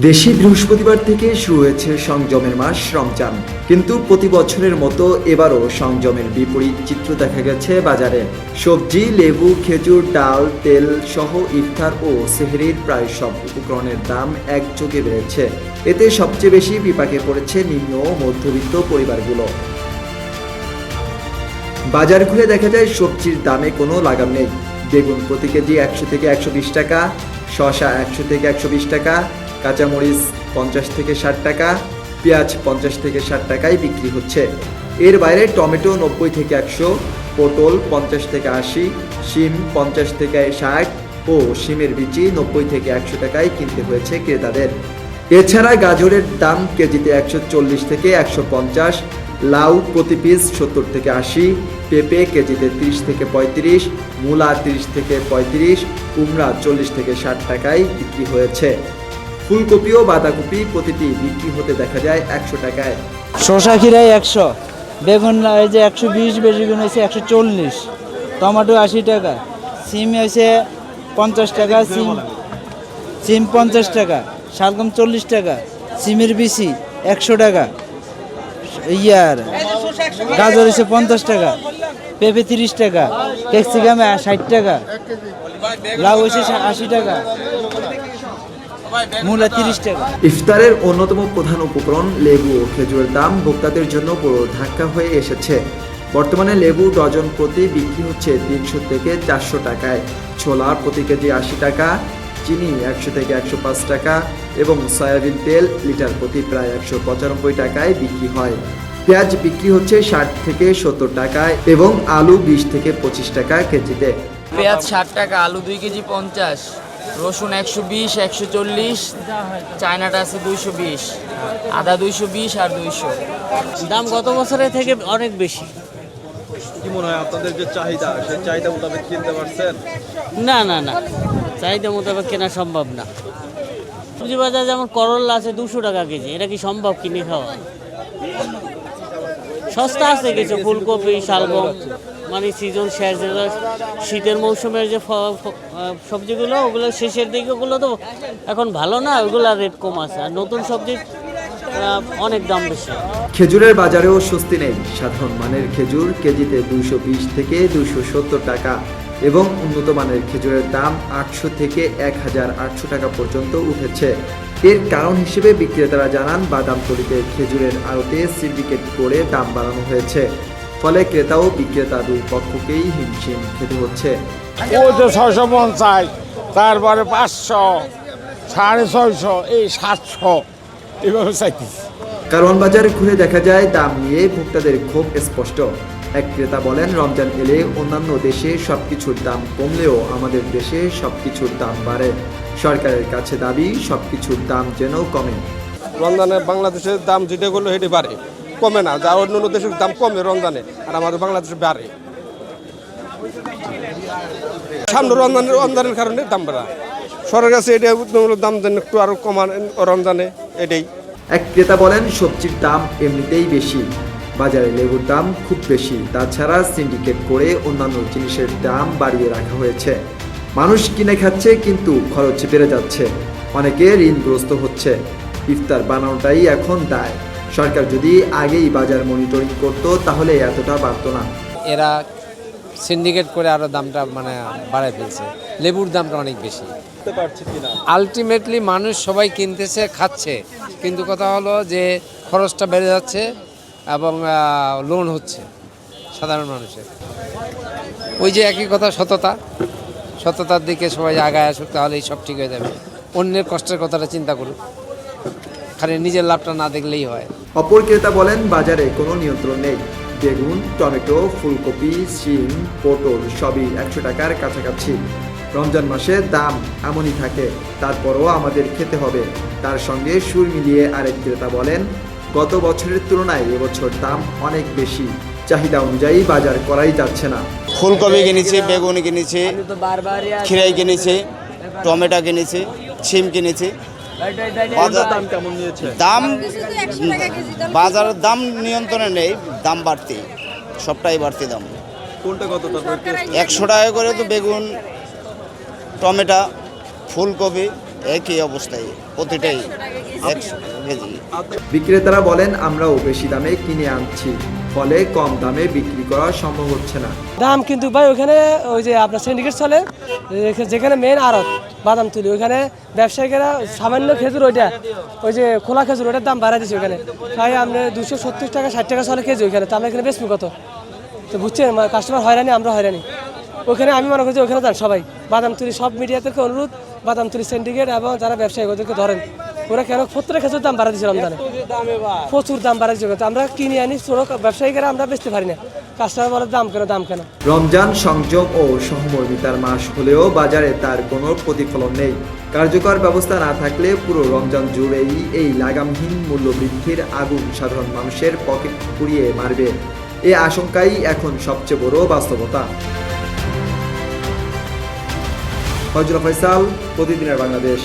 দেশে বৃহস্পতিবার থেকে শুরু হয়েছে সংযমের মাস রমজান, কিন্তু প্রতি বছরের মতো এবারও সংযমের বিপরীত চিত্র দেখা গেছে বাজারে। সবজি, লেবু, খেজুর, ডাল, তেল সহ ইফতার ও সেহরির প্রায় সব উপকরণের দাম একযোগে বেড়েছে। এতে সবচেয়ে বেশি বিপাকে পড়েছে নিম্ন ও মধ্যবিত্ত পরিবারগুলো। বাজার ঘুরে দেখা যায় সবজির দামে কোনো লাগাম নেই। বেগুন প্রতি কেজি 100 থেকে 120 টাকা, শসা 100 থেকে 120 টাকা, কাঁচামরিচ 50 থেকে 60 টাকা, পেঁয়াজ 50 থেকে 60 টাকায় বিক্রি হচ্ছে। এর বাইরে টমেটো 90 থেকে 100, পটল 50 থেকে 80, শিম 50 থেকে 60 ও শিমের বিচি 90 থেকে 100 টাকায় কিনতে হয়েছে ক্রেতাদের। এছাড়া গাজরের দাম কেজিতে 140 থেকে 150, লাউ প্রতি পিস 70 থেকে 80, পেঁপে কেজিতে 30 থেকে 35, মূলা 30 থেকে 35, কুমড়া 40 থেকে 60 টাকায় বিক্রি হয়েছে। ফুলকপি ও বাঁধাকপি প্রতিটি বিক্রি হতে দেখা যায় 100 টাকায়। শসা খিরাই 100, বেগুন এই যে 120, বেগুন হয়েছে 140, টমেটো 80 টাকা, সিম হয়েছে 50 টাকা, সিম 50 টাকা, শালগম 40 টাকা, সিমের বিচি 100 টাকা, গাজর হয়েছে 50 টাকা, পেঁপে 30 টাকা, ক্যাপসিকাম 60 টাকা, লাউ হয়েছে 80 টাকা, মূলা 30 টাকা। ইফতারের অন্যতম প্রধান উপকরণ লেবু ও খেজুরের দাম ভোক্তাদের জন্য বড় ধাক্কা হয়ে এসেছে। বর্তমানে লেবু ডজন প্রতি বিক্রি হচ্ছে 300 থেকে 400 টাকায়, ছোলা প্রতি কেজি 80 টাকা, চিনি 100 থেকে 105 টাকা এবং সয়াবিন তেল লিটার প্রতি প্রায় 195 টাকায় বিক্রি হয়। পেঁয়াজ বিক্রি হচ্ছে 60 থেকে 70 টাকায় এবং আলু 20 থেকে 25 টাকা কেজিতে। পেঁয়াজ 60 টাকা, আলু 2 কেজি 50, রসুন 120, 140, চায়নাটা আছে 220, আদা 220 আর 200। দাম গত বছরের থেকে অনেক বেশি। কি মনে হয় আপনাদের যে চাহিদা, সেই চাহিদা মোতাবেক কিনতে পারছেন? না না না, চাহিদা মোতাবেক কেনা সম্ভব না। সবজি বাজার যেমন করলা আছে 200 টাকা কেজি, এটা কি সম্ভব কিনে খাওয়া? সস্তা আছে কিছু, ফুলকপি, শালগম, মানে সিজন শেষ, শীতের মৌসুমের যে সবজিগুলো ওগুলো শেষের দিকে, ওগুলো তো এখন ভালো না, ওগুলো রেট কম আছে, আর নতুন সবজি অনেক দাম বেশি। খেজুরের বাজারেও স্বস্তি নেই। সাধারণ মানের খেজুর কেজিতে 220 থেকে 270 টাকা এবং উন্নত মানের খেজুরের দাম 800 থেকে 1800 টাকা পর্যন্ত উঠেছে। এর কারণ হিসেবে বিক্রেতারা জানান, বাদামতলীতে খেজুরের আড়তে সিন্ডিকেট করে দাম বাড়ানো হয়েছে। ফলে ক্রেতা ও বিক্রেতা দুই পক্ষকেই হিমশিম খেতে হচ্ছে। ওই তো 650, তারপরে 500, 650, এই 700 এভাবে চাইতেছি। কারণ বাজার ঘুরে দেখা যায় দাম নিয়ে ভোক্তাদের ক্ষোভ স্পষ্ট। এক ক্রেতা বলেন, রমজান এলে অন্যান্য দেশে সবকিছুর দাম কমলেও আমাদের দেশে সবকিছুর দাম বাড়ে। সরকারের কাছে দাবি সবকিছুর দাম যেন কমে। রমজানে বাংলাদেশের দাম যেটা করলো সেটি বাড়ে, কমে না। যা অন্য দেশের দাম কমে রমজানে, আর আমাদের বাংলাদেশে বাড়ে। সামনে রমজানের কারণে দাম বাড়া। সরকারের কাছে এটা দাম যেন একটু আরো কমান রমজানে, এটাই। এক ক্রেতা বলেন, সবজির দাম এমনিতেই বেশি, বাজারে লেবুর দাম খুব বেশি, তাছাড়া সিন্ডিকেট করে অন্যান্য জিনিসের দাম বাড়িয়ে রাখা হয়েছে। মানুষ কিনে খাচ্ছে কিন্তু খরচ বেড়ে যাচ্ছে, অনেকে ঋণগ্রস্ত হচ্ছে। ইফতার বানানোটাই এখন দায়। সরকার যদি আগেই বাজার মনিটরিং করতো তাহলে এতটা বাড়তো না। এরা সিন্ডিকেট করে আরও দামটা বাড়ায় ফেলছে। লেবুর দামটা অনেক বেশি। আলটিমেটলি মানুষ সবাই কিনতেছে, খাচ্ছে, কিন্তু কথা হলো যে খরচটা বেড়ে যাচ্ছে এবং লোন হচ্ছে সাধারণ মানুষের। ওই যে একই কথা, সততার দিকে সবাই আগায় আসুক, তাহলে সব ঠিক হয়ে যাবে। অন্যের কষ্টের কথাটা চিন্তা করুক, খালি নিজের লাভটা না দেখলেই হয়। অপর ক্রেতা বলেন, বাজারে কোনো নিয়ন্ত্রণ নেই। বেগুন, টমেটো, ফুলকপি, শিম, পটল সবই 100 টাকার কাছাকাছি। রমজান মাসে দাম এমনই থাকে, তারপরও আমাদের খেতে হবে। তার সঙ্গে সুর মিলিয়ে আরেক ক্রেতা বলেন, গত বছরের তুলনায় এবছর দাম অনেক বেশি, চাহিদা অনুযায়ী বাজার করাই যাচ্ছে না। ফুলকপি কিনেছি, বেগুন কিনেছি, খিরাই কিনেছি, টমেটো কিনেছি, শিম কিনেছি। দাম বাজারের দাম নিয়ন্ত্রণে নেই, দাম বাড়তি, সবটাই বাড়তি দাম। কোনটা কত? 100 টাকা করে তো বেগুন, টমেটো, ফুলকপি একই অবস্থায় প্রতিটাই 100 কেজি। বিক্রেতারা বলেন আমরাও বেশি দামে কিনে আনছি, ফলে কম দামে বিক্রি করা সম্ভব হচ্ছে না। দাম কিন্তু ভাই ওখানে ওই যে আপনার সিন্ডিকেট চলে, যেখানে মেন আড়ত বাদাম তুলি, ওখানে ব্যবসায়ীরা সামান্য খেজুর ওইটা ওই যে খোলা খেজুর ওটার দাম বাড়াই দিচ্ছে ওখানে, তাই আপনি 270 টাকা 60 টাকা চলে কেজি ওইখানে, তো আমরা এখানে বেচবো কত? তো বুঝছেন, কাস্টমার হয়রানি, আমরা হয়রানি। ওখানে আমি মনে করছি ওখানে যান সবাই বাদাম তুলি, সব মিডিয়াদেরকে অনুরোধ, বাদাম তুলি সিন্ডিকেট এবং যারা ব্যবসায়ী ওদেরকে ধরেন, ওরা কেন প্রত্যেকটা খেজুর দাম বাড়া দিচ্ছে রমজানে, প্রচুর দাম বাড়া দিচ্ছে। আমরা কিনে আনি, ছোট ব্যবসায়ীরা আমরা বেচতে পারি না, কাস্টমার বলে দাম কেন। রমজান সংযম ও সহমর্মিতার মাস হলেও বাজারে তার কোনো প্রতিফলন নেই। কার্যকর ব্যবস্থা না থাকলে পুরো রমজান জুড়েই এই লাগামহীন মূল্য বৃদ্ধির আগুন সাধারণ মানুষের পকেট পুড়িয়ে মারবে। এই আশঙ্কাই এখন সবচেয়ে বড় বাস্তবতা। ফয়জুল ফয়সাল, প্রতিদিনের বাংলাদেশ।